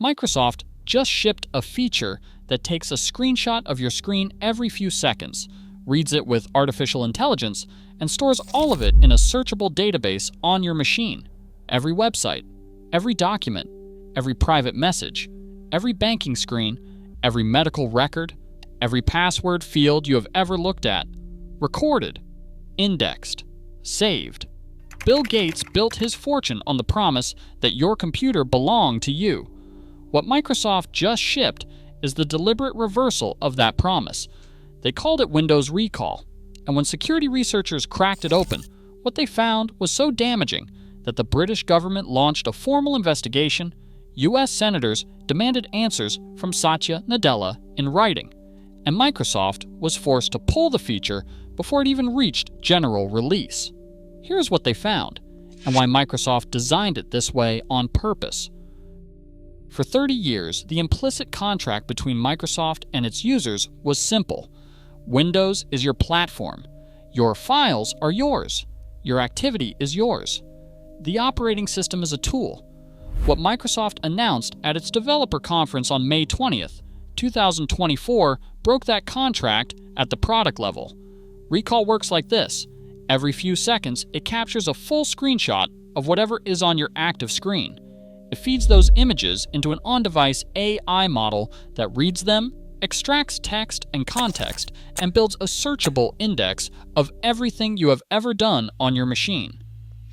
Microsoft just shipped a feature that takes a screenshot of your screen every few seconds, reads it with artificial intelligence, and stores all of it in a searchable database on your machine. Every website, every document, every private message, every banking screen, every medical record, every password field you have ever looked at, recorded, indexed, saved. Bill Gates built his fortune on the promise that your computer belonged to you. What Microsoft just shipped is the deliberate reversal of that promise. They called it Windows Recall, and when security researchers cracked it open, what they found was so damaging that the British government launched a formal investigation. US senators demanded answers from Satya Nadella in writing, and Microsoft was forced to pull the feature before it even reached general release. Here's what they found, and why Microsoft designed it this way on purpose. For 30 years, the implicit contract between Microsoft and its users was simple. Windows is your platform. Your files are yours. Your activity is yours. The operating system is a tool. What Microsoft announced at its developer conference on May 20th, 2024, broke that contract at the product level. Recall works like this. Every few seconds, it captures a full screenshot of whatever is on your active screen. It feeds those images into an on-device AI model that reads them, extracts text and context, and builds a searchable index of everything you have ever done on your machine.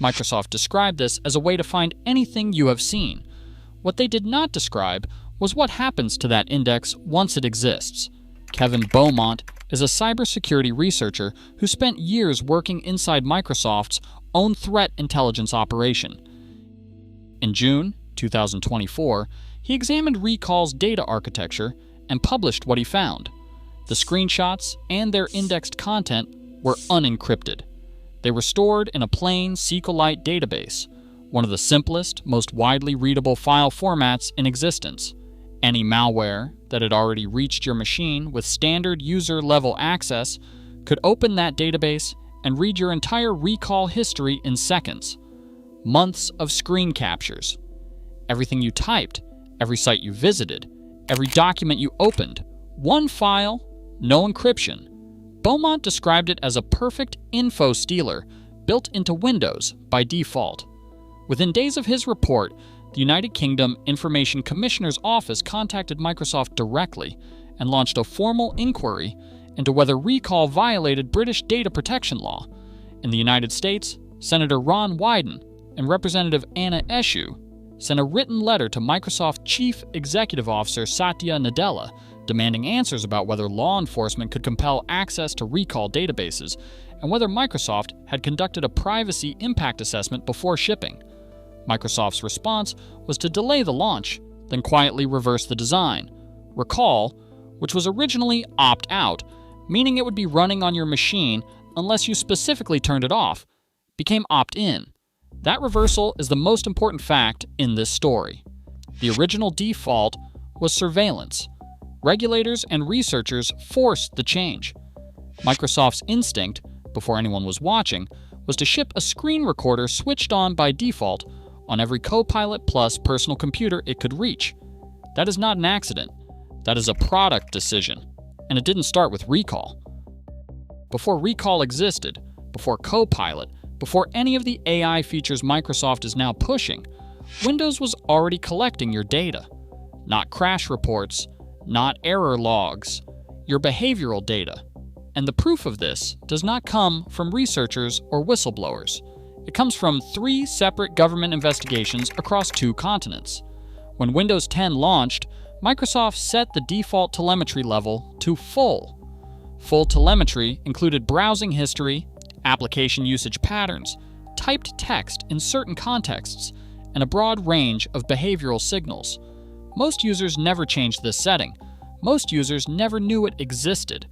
Microsoft described this as a way to find anything you have seen. What they did not describe was what happens to that index once it exists. Kevin Beaumont is a cybersecurity researcher who spent years working inside Microsoft's own threat intelligence operation. In June 2024, he examined Recall's data architecture and published what he found. The screenshots and their indexed content were unencrypted. They were stored in a plain SQLite database, one of the simplest, most widely readable file formats in existence. Any malware that had already reached your machine with standard user-level access could open that database and read your entire Recall history in seconds. Months of screen captures. Everything you typed, every site you visited, every document you opened. One file, no encryption. Beaumont described it as a perfect info stealer built into Windows by default. Within days of his report, the United Kingdom Information Commissioner's Office contacted Microsoft directly and launched a formal inquiry into whether Recall violated British data protection law. In the United States, Senator Ron Wyden and Representative Anna Eshoo sent a written letter to Microsoft Chief Executive Officer Satya Nadella demanding answers about whether law enforcement could compel access to Recall databases and whether Microsoft had conducted a privacy impact assessment before shipping. Microsoft's response was to delay the launch, then quietly reverse the design. Recall, which was originally opt-out, meaning it would be running on your machine unless you specifically turned it off, became opt-in. That reversal is the most important fact in this story. The original default was surveillance. Regulators and researchers forced the change. Microsoft's instinct, before anyone was watching, was to ship a screen recorder switched on by default on every Copilot Plus personal computer it could reach. That is not an accident. That is a product decision. And it didn't start with Recall. Before Recall existed, before Copilot, before any of the AI features Microsoft is now pushing, Windows was already collecting your data. Not crash reports, not error logs, your behavioral data. And the proof of this does not come from researchers or whistleblowers. It comes from 3 separate government investigations across 2 continents. When Windows 10 launched, Microsoft set the default telemetry level to full. Full telemetry included browsing history, application usage patterns, typed text in certain contexts, and a broad range of behavioral signals. Most users never changed this setting. Most users never knew it existed.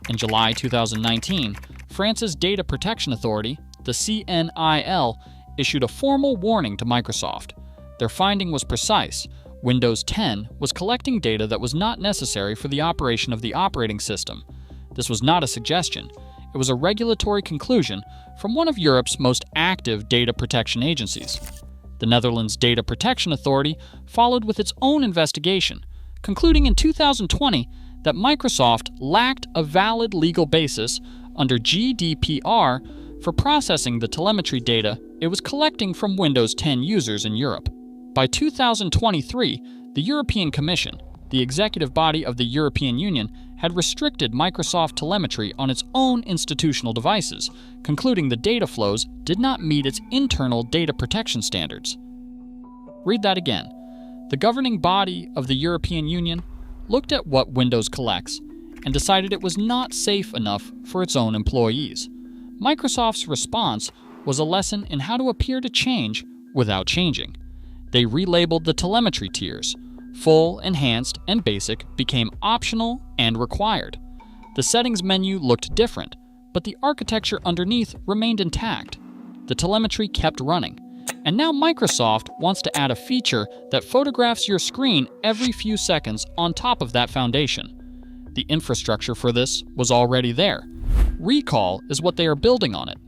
In July 2019, France's Data Protection Authority, the CNIL, issued a formal warning to Microsoft. Their finding was precise. Windows 10 was collecting data that was not necessary for the operation of the operating system. This was not a suggestion. It was a regulatory conclusion from one of Europe's most active data protection agencies. The Netherlands Data Protection Authority followed with its own investigation, concluding in 2020 that Microsoft lacked a valid legal basis under GDPR for processing the telemetry data it was collecting from Windows 10 users in Europe. By 2023, the European Commission, the executive body of the European Union, had restricted Microsoft telemetry on its own institutional devices, concluding the data flows did not meet its internal data protection standards. Read that again. The governing body of the European Union looked at what Windows collects and decided it was not safe enough for its own employees. Microsoft's response was a lesson in how to appear to change without changing. They relabeled the telemetry tiers. Full, enhanced, and basic became optional and required. The settings menu looked different, but the architecture underneath remained intact. The telemetry kept running. And now Microsoft wants to add a feature that photographs your screen every few seconds on top of that foundation. The infrastructure for this was already there. Recall is what they are building on it.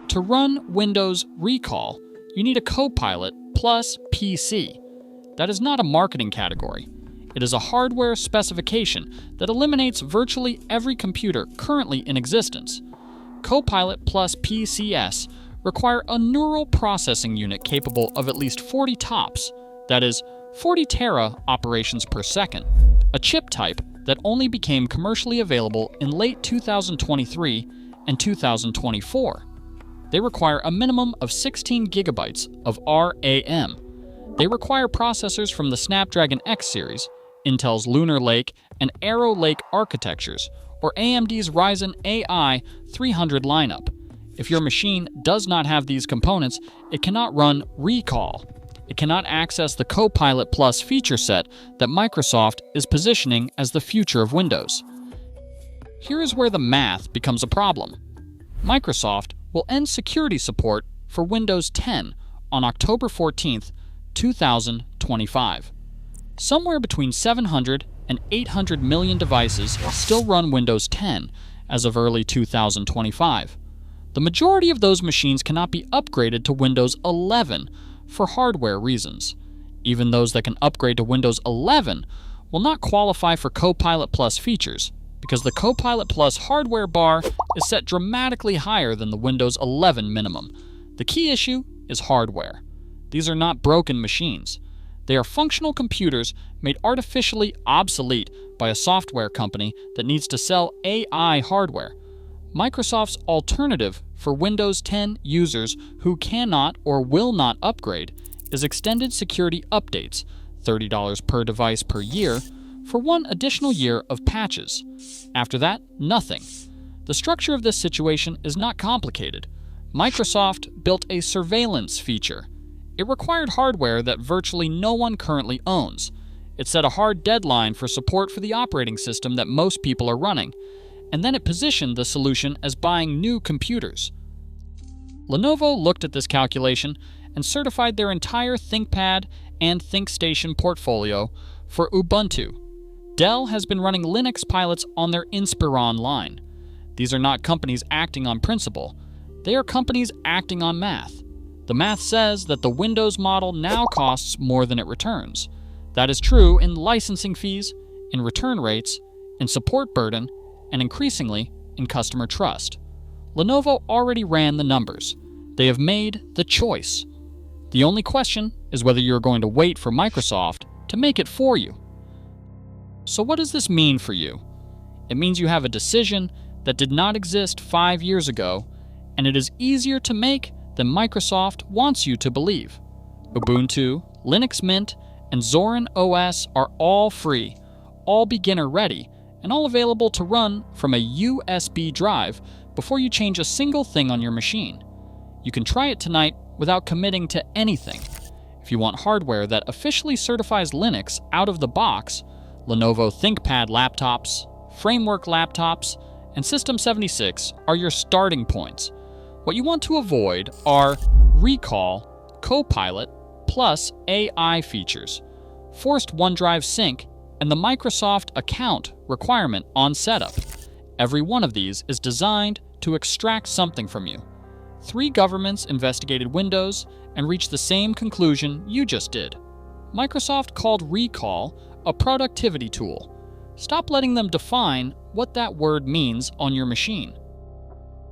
To run Windows Recall, you need a Copilot plus PC. That is not a marketing category. It is a hardware specification that eliminates virtually every computer currently in existence. Copilot plus PCS require a neural processing unit capable of at least 40 TOPS, that is, 40 tera operations per second, a chip type that only became commercially available in late 2023 and 2024. They require a minimum of 16 gigabytes of RAM. They require processors from the Snapdragon X series, Intel's Lunar Lake and Arrow Lake architectures, or AMD's Ryzen AI 300 lineup. If your machine does not have these components, it cannot run Recall. It cannot access the Copilot Plus feature set that Microsoft is positioning as the future of Windows. Here is where the math becomes a problem. Microsoft will end security support for Windows 10 on October 14th, 2025. Somewhere between 700 and 800 million devices still run Windows 10 as of early 2025. The majority of those machines cannot be upgraded to Windows 11 for hardware reasons. Even those that can upgrade to Windows 11 will not qualify for Copilot Plus features because the Copilot Plus hardware bar is set dramatically higher than the Windows 11 minimum. The key issue is hardware. These are not broken machines. They are functional computers made artificially obsolete by a software company that needs to sell AI hardware. Microsoft's alternative for Windows 10 users who cannot or will not upgrade is extended security updates, $30 per device per year, for one additional year of patches. After that, nothing. The structure of this situation is not complicated. Microsoft built a surveillance feature. It required hardware that virtually no one currently owns. It set a hard deadline for support for the operating system that most people are running, and then it positioned the solution as buying new computers. Lenovo looked at this calculation and certified their entire ThinkPad and ThinkStation portfolio for Ubuntu. Dell has been running Linux pilots on their Inspiron line. These are not companies acting on principle. They are companies acting on math. The math says that the Windows model now costs more than it returns. That is true in licensing fees, in return rates, in support burden, and increasingly in customer trust. Lenovo already ran the numbers. They have made the choice. The only question is whether you're going to wait for Microsoft to make it for you. So what does this mean for you? It means you have a decision that did not exist 5 years ago, and it is easier to make than Microsoft wants you to believe. Ubuntu, Linux Mint, and Zorin OS are all free, all beginner ready, and all available to run from a USB drive before you change a single thing on your machine. You can try it tonight without committing to anything. If you want hardware that officially certifies Linux out of the box, Lenovo ThinkPad laptops, Framework laptops, and System76 are your starting points. What you want to avoid are Recall, Copilot, plus AI features, forced OneDrive sync, and the Microsoft account requirement on setup. Every one of these is designed to extract something from you. 3 governments investigated Windows and reached the same conclusion you just did. Microsoft called Recall a productivity tool. Stop letting them define what that word means on your machine.